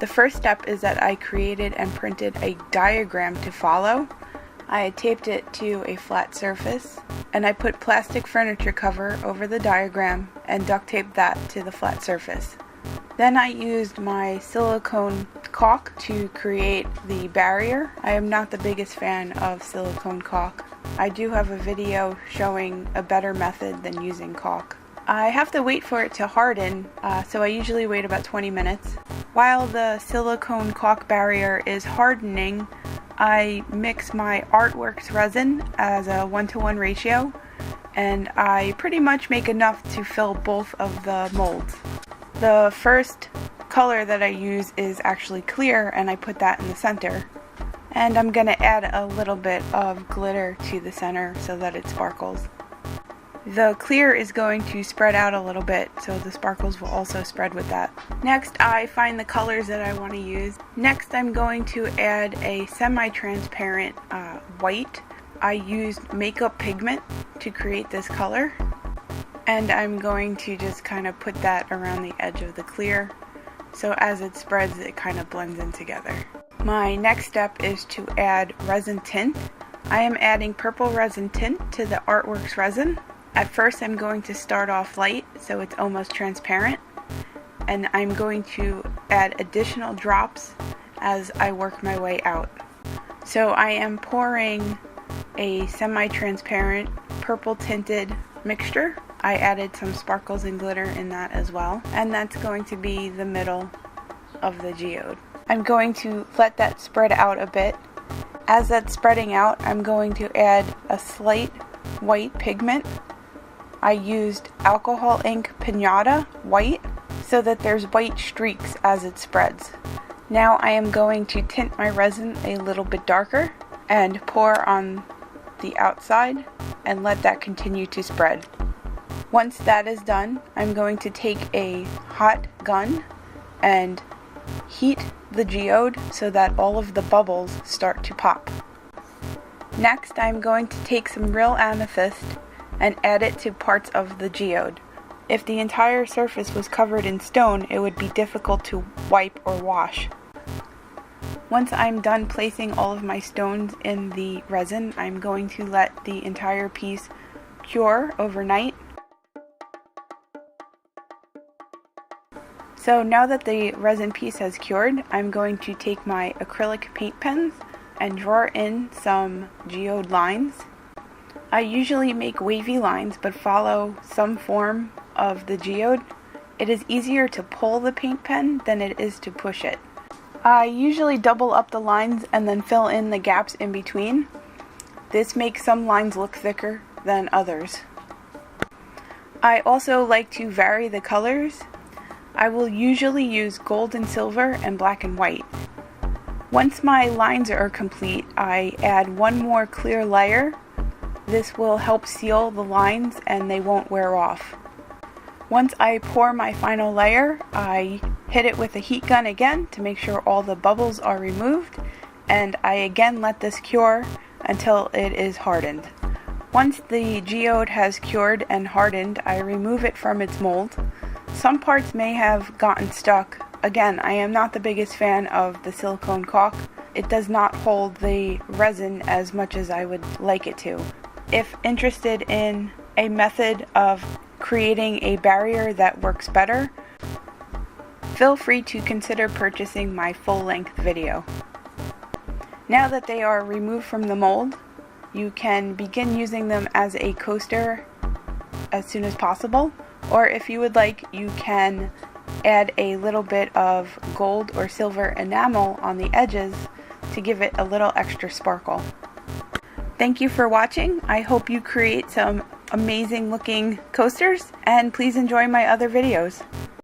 The first step is that I created and printed a diagram to follow. I taped it to a flat surface, and I put plastic furniture cover over the diagram and duct taped that to the flat surface. Then I used my silicone caulk to create the barrier. I am not the biggest fan of silicone caulk. I do have a video showing a better method than using caulk. I have to wait for it to harden, so I usually wait about 20 minutes. While the silicone caulk barrier is hardening, I mix my Artworks resin as a 1-to-1 ratio, and I pretty much make enough to fill both of the molds. The first color that I use is actually clear, and I put that in the center. And I'm going to add a little bit of glitter to the center so that it sparkles. The clear is going to spread out a little bit, so the sparkles will also spread with that. Next, I find the colors that I want to use. Next, I'm going to add a semi-transparent white. I used makeup pigment to create this color. And I'm going to just kind of put that around the edge of the clear, so as it spreads, it kind of blends in together. My next step is to add resin tint. I am adding purple resin tint to the Artworks resin. At first I'm going to start off light so it's almost transparent, and I'm going to add additional drops as I work my way out. So I am pouring a semi-transparent purple tinted mixture. I added some sparkles and glitter in that as well, and that's going to be the middle of the geode. I'm going to let that spread out a bit. As that's spreading out, I'm going to add a slight white pigment. I used alcohol ink pinata white so that there's white streaks as it spreads. Now I am going to tint my resin a little bit darker and pour on the outside and let that continue to spread. Once that is done, I'm going to take a hot gun and heat the geode so that all of the bubbles start to pop. Next, I'm going to take some real amethyst and add it to parts of the geode. If the entire surface was covered in stone, it would be difficult to wipe or wash. Once I'm done placing all of my stones in the resin, I'm going to let the entire piece cure overnight. So now that the resin piece has cured, I'm going to take my acrylic paint pens and draw in some geode lines. I usually make wavy lines but follow some form of the geode. It is easier to pull the paint pen than it is to push it. I usually double up the lines and then fill in the gaps in between. This makes some lines look thicker than others. I also like to vary the colors. I will usually use gold and silver and black and white. Once my lines are complete, I add one more clear layer. This will help seal the lines and they won't wear off. Once I pour my final layer, I hit it with a heat gun again to make sure all the bubbles are removed, and I again let this cure until it is hardened. Once the geode has cured and hardened, I remove it from its mold. Some parts may have gotten stuck. Again, I am not the biggest fan of the silicone caulk. It does not hold the resin as much as I would like it to. If interested in a method of creating a barrier that works better, feel free to consider purchasing my full-length video. Now that they are removed from the mold, you can begin using them as a coaster as soon as possible, or if you would like, you can add a little bit of gold or silver enamel on the edges to give it a little extra sparkle. Thank you for watching. I hope you create some amazing looking coasters, and please enjoy my other videos.